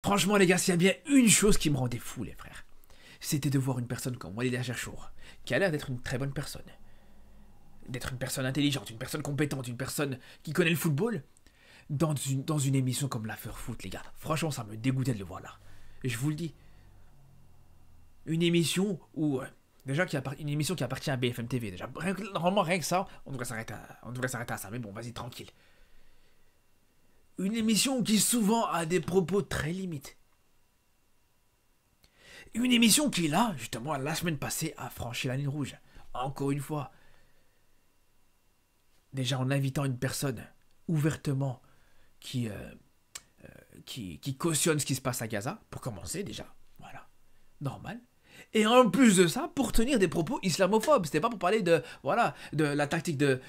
Franchement, les gars, s'il y a bien une chose qui me rendait fou, les frères, c'était de voir une personne comme Walid Acharchour, qui a l'air d'être une très bonne personne, d'être une personne intelligente, une personne compétente, une personne qui connaît le football, dans une émission comme l'After Foot, les gars. Franchement, ça me dégoûtait de le voir là. Et je vous le dis. Une émission où... déjà, une émission qui appartient à BFM TV. Déjà, normalement, rien que ça, on devrait s'arrêter à ça. Mais bon, vas-y, tranquille. Une émission qui souvent a des propos très limites. Une émission qui, là, justement, la semaine passée, a franchi la ligne rouge. Encore une fois. Déjà, en invitant une personne ouvertement qui cautionne ce qui se passe à Gaza, pour commencer, déjà. Voilà. Normal. Et en plus de ça, pour tenir des propos islamophobes. C'était pas pour parler de la tactique de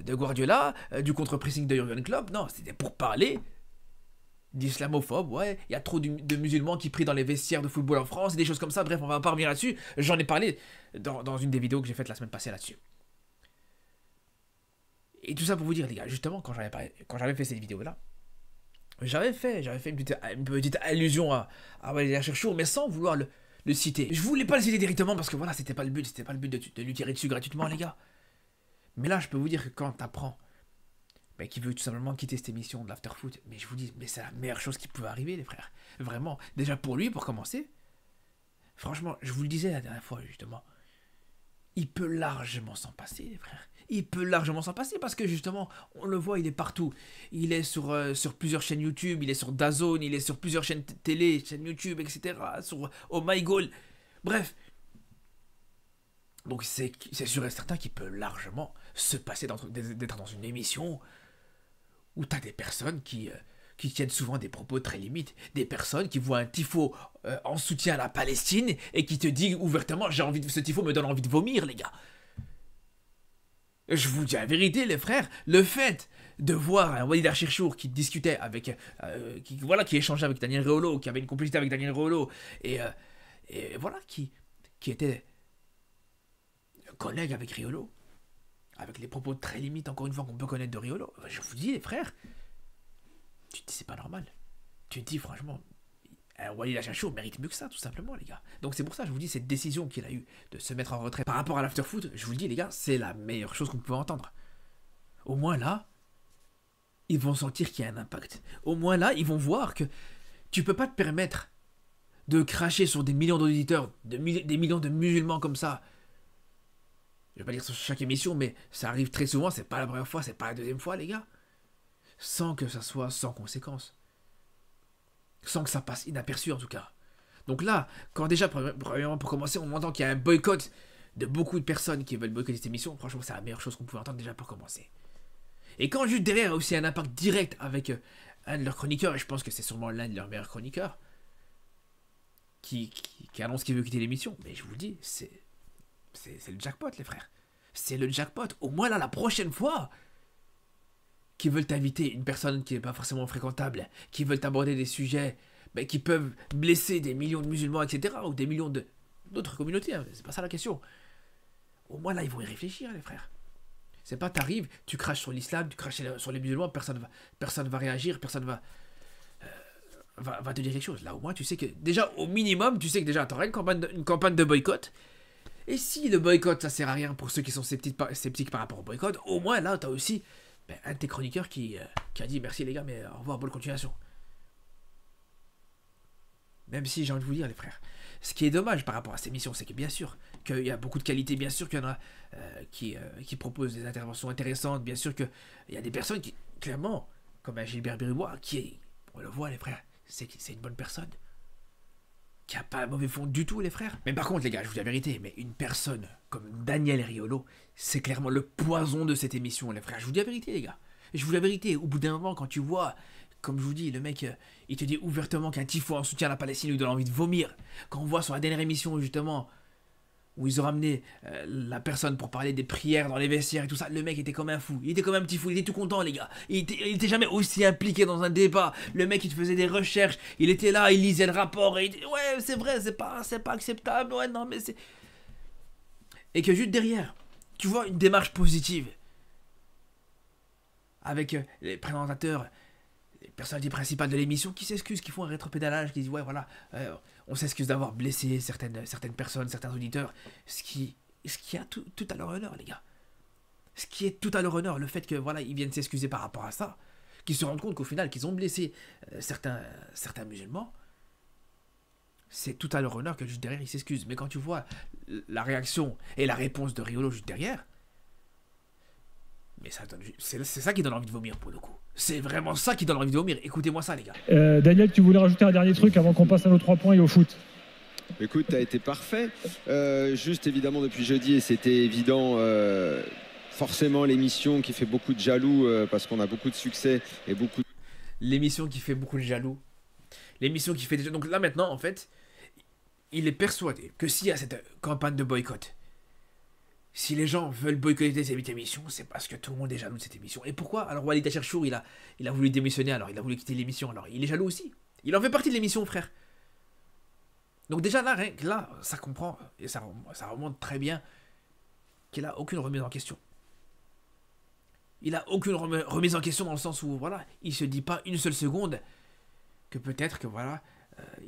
Guardiola, du contre-pressing de Jurgen Klopp. Non, c'était pour parler d'islamophobes. Ouais, il y a trop de musulmans qui prient dans les vestiaires de football en France, et des choses comme ça. Bref, on va pas revenir là-dessus. J'en ai parlé dans une des vidéos que j'ai faites la semaine passée là-dessus. Et tout ça pour vous dire, les gars, justement, quand j'avais fait cette vidéo-là, j'avais fait une petite allusion à Walid Acharchour, mais sans vouloir le citer. Je voulais pas le citer directement parce que voilà, c'était pas le but de lui tirer dessus gratuitement, les gars. Mais là, je peux vous dire que quand t'apprends qu'il veut tout simplement quitter cette émission de l'Afterfoot, mais je vous dis, mais c'est la meilleure chose qui pouvait arriver, les frères. Vraiment. Déjà pour lui, pour commencer. Franchement, je vous le disais la dernière fois, justement. Il peut largement s'en passer, les frères. Il peut largement s'en passer parce que justement, on le voit, il est partout. Il est sur plusieurs chaînes YouTube, il est sur DAZN, il est sur plusieurs chaînes télé, chaînes YouTube, etc. Sur Oh My Goal. Bref. Donc c'est sûr et certain qu'il peut largement se passer d'être dans une émission où t'as des personnes qui tiennent souvent des propos très limites. Des personnes qui voient un tifo en soutien à la Palestine et qui te dit ouvertement, ce tifo me donne envie de vomir, les gars. Je vous dis la vérité, les frères, le fait de voir un Walid Acharchour qui discutait avec, qui échangeait avec Daniel Riolo, qui avait une complicité avec Daniel Riolo, et voilà, qui était collègue avec Riolo, avec les propos très limites, encore une fois, qu'on peut connaître de Riolo, je vous dis, les frères, tu te dis, c'est pas normal. Tu te dis, franchement, Walid Acharchour mérite mieux que ça, tout simplement, les gars. Donc c'est pour ça que je vous dis, cette décision qu'il a eue de se mettre en retrait par rapport à l'afterfoot, je vous le dis, les gars, c'est la meilleure chose qu'on pouvait entendre. Au moins là, ils vont sentir qu'il y a un impact. Au moins là, ils vont voir que tu peux pas te permettre de cracher sur des millions d'auditeurs, des millions de musulmans comme ça. Je vais pas dire sur chaque émission, mais ça arrive très souvent, c'est pas la première fois, c'est pas la deuxième fois, les gars. Sans que ça soit sans conséquence. Sans que ça passe inaperçu, en tout cas. Donc là, quand déjà, premièrement, pour commencer, on entend qu'il y a un boycott de beaucoup de personnes qui veulent boycotter cette émission, franchement, c'est la meilleure chose qu'on pouvait entendre déjà pour commencer. Et quand juste derrière, il y a aussi un impact direct avec un de leurs chroniqueurs, et je pense que c'est sûrement l'un de leurs meilleurs chroniqueurs, qui annonce qu'il veut quitter l'émission. Mais je vous le dis, c'est le jackpot, les frères. C'est le jackpot. Au moins là, la prochaine fois qui veulent t'inviter une personne qui n'est pas forcément fréquentable, qui veulent aborder des sujets qui peuvent blesser des millions de musulmans, etc., ou des millions d'autres communautés, hein. C'est pas ça la question. Au moins là, ils vont y réfléchir, les frères. C'est pas, t'arrives, tu craches sur l'islam, tu craches sur les musulmans, personne va réagir, personne va te dire quelque chose. Là, au moins, tu sais que, déjà, au minimum, tu sais que déjà, t'auras une campagne de boycott. Et si le boycott, ça sert à rien pour ceux qui sont sceptiques par rapport au boycott, au moins là, t'as aussi un de tes chroniqueurs qui a dit merci les gars, mais au revoir, bonne continuation. Même si j'ai envie de vous dire, les frères, ce qui est dommage par rapport à ces missions, c'est que bien sûr qu'il y a beaucoup de qualité, bien sûr qu'il y en a qui proposent des interventions intéressantes, bien sûr qu'il y a des personnes qui, clairement, comme un Gilbert Bribois, on le voit, les frères, c'est une bonne personne, qui a pas un mauvais fond du tout, les frères. Mais par contre, les gars, je vous dis la vérité, mais une personne comme Daniel Riolo, c'est clairement le poison de cette émission, les frères. Je vous dis la vérité, les gars. Et je vous dis la vérité, au bout d'un moment, quand tu vois, comme je vous dis, le mec, il te dit ouvertement qu'un tifo en soutien à la Palestine lui donne envie de vomir. Quand on voit sur la dernière émission, justement, où ils ont ramené la personne pour parler des prières dans les vestiaires et tout ça, le mec était comme un fou, il était comme un petit fou, il était tout content, les gars. Il était jamais aussi impliqué dans un débat. Le mec, il faisait des recherches, il était là, il lisait le rapport et il disait ouais, c'est vrai, c'est pas acceptable, ouais, non, mais c'est... Et que juste derrière, tu vois une démarche positive avec les présentateurs, les personnalités principales de l'émission qui s'excusent, qui font un rétropédalage, qui disent ouais voilà, on s'excuse d'avoir blessé certaines personnes, certains auditeurs, ce qui a tout à leur honneur, les gars. Ce qui est tout à leur honneur, le fait que voilà, ils viennent s'excuser par rapport à ça, qu'ils se rendent compte qu'au final, qu'ils ont blessé certains musulmans, c'est tout à leur honneur que juste derrière ils s'excusent. Mais quand tu vois la réaction et la réponse de Riolo juste derrière, mais c'est ça qui donne envie de vomir pour le coup. C'est vraiment ça qui donne envie de vomir. Écoutez-moi ça, les gars. Daniel, tu voulais rajouter un dernier truc avant qu'on passe à nos 3 points et au foot? Écoute, tu as été parfait. Juste évidemment depuis jeudi, et c'était évident, forcément l'émission qui fait beaucoup de jaloux parce qu'on a beaucoup de succès et beaucoup de... L'émission qui fait beaucoup de jaloux. L'émission qui fait des... Donc là maintenant, en fait, il est persuadé que s'il y a cette campagne de boycott, si les gens veulent boycotter cette émission, c'est parce que tout le monde est jaloux de cette émission. Et pourquoi? Alors Walid Acharchour, il a voulu démissionner, alors il a voulu quitter l'émission, alors il est jaloux aussi. Il en fait partie de l'émission, frère. Donc déjà là, rien que là, ça comprend, et ça remonte très bien, qu'il n'a aucune remise en question. Il n'a aucune remise en question dans le sens où, voilà, il se dit pas une seule seconde que peut-être que, voilà,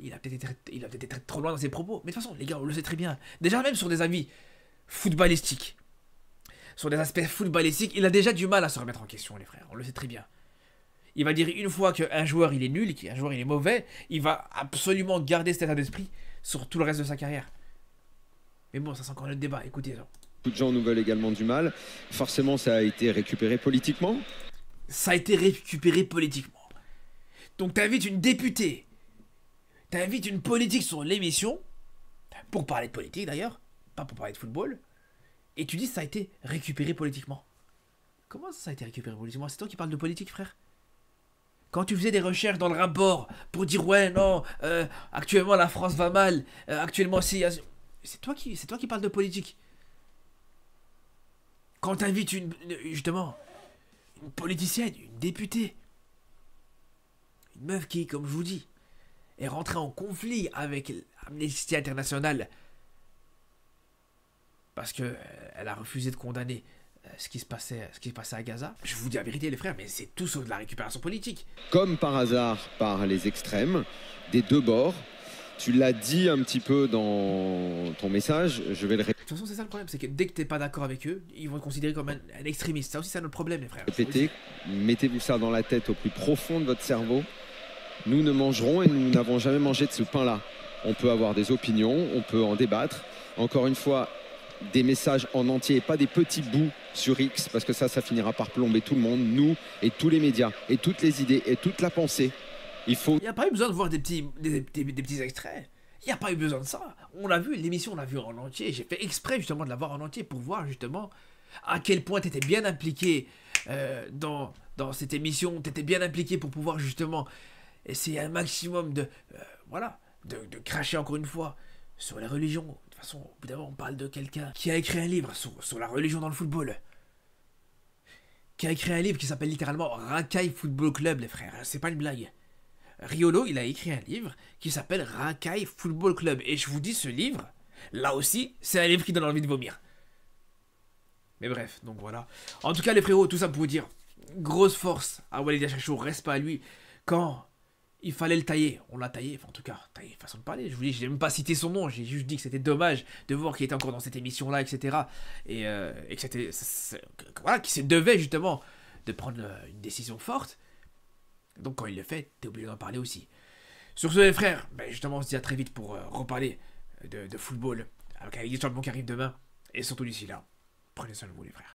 il a peut-être été trop loin dans ses propos. Mais de toute façon, les gars, on le sait très bien. Déjà même sur des avis footballistiques, sur des aspects footballistiques, il a déjà du mal à se remettre en question, les frères. On le sait très bien. Il va dire une fois qu'un joueur il est nul, qu'un joueur il est mauvais, il va absolument garder cet état d'esprit sur tout le reste de sa carrière. Mais bon, ça c'est encore notre débat, écoutez ça. Beaucoup de gens nous veulent également du mal. Forcément, ça a été récupéré politiquement. Ça a été récupéré politiquement. Donc t'invites une députée, t'invites une politique sur l'émission, pour parler de politique d'ailleurs, pas pour parler de football, et tu dis que ça a été récupéré politiquement. Comment ça a été récupéré politiquement? C'est toi qui parles de politique, frère? Quand tu faisais des recherches dans le rapport pour dire ouais non, actuellement la France va mal, actuellement si, c'est toi qui parles de politique. Quand tu invites justement une politicienne, une députée, une meuf qui, comme je vous dis, est rentrée en conflit avec Amnesty International parce que elle a refusé de condamner ce qui se passait à Gaza. Je vous dis la vérité, les frères, mais c'est tout sauf de la récupération politique. Comme par hasard, par les extrêmes, des deux bords. Tu l'as dit un petit peu dans ton message, je vais le répéter. De toute façon, c'est ça le problème, c'est que dès que t'es pas d'accord avec eux, ils vont te considérer comme un extrémiste. Ça aussi, c'est notre problème, les frères. Répétez, mettez-vous ça dans la tête au plus profond de votre cerveau. Nous ne mangerons et nous n'avons jamais mangé de ce pain-là. On peut avoir des opinions, on peut en débattre. Encore une fois, des messages en entier, pas des petits bouts sur X, parce que ça finira par plomber tout le monde, nous et tous les médias, et toutes les idées, et toute la pensée. Il n'y a pas eu besoin de voir des petits extraits. Il n'y a pas eu besoin de ça. On l'a vu, l'émission, on l'a vu en entier. J'ai fait exprès justement de la voir en entier pour voir justement à quel point tu étais bien impliqué dans cette émission. Tu étais bien impliqué pour pouvoir justement essayer un maximum de cracher encore une fois sur les religions. De toute façon, évidemment, on parle de quelqu'un qui a écrit un livre sur la religion dans le football. Qui a écrit un livre qui s'appelle littéralement Racaille Football Club, les frères. C'est pas une blague. Riolo, il a écrit un livre qui s'appelle Racaille Football Club. Et je vous dis, ce livre, là aussi, c'est un livre qui donne envie de vomir. Mais bref, donc voilà. En tout cas, les frérots, tout ça pour vous dire, grosse force à Walid Acharchour, reste pas à lui. Quand il fallait le tailler, on l'a taillé. Enfin, en tout cas, taillé, façon de parler. Je vous dis, j'ai même pas cité son nom. J'ai juste dit que c'était dommage de voir qu'il était encore dans cette émission-là, etc. Et que c'était... Voilà, qu'il se devait justement de prendre une décision forte. Donc quand il le fait, t'es obligé d'en parler aussi. Sur ce les frères, justement on se dit à très vite pour reparler de football avec la Ligue des Champions qui arrive demain. Et surtout d'ici là, prenez soin de vous les frères.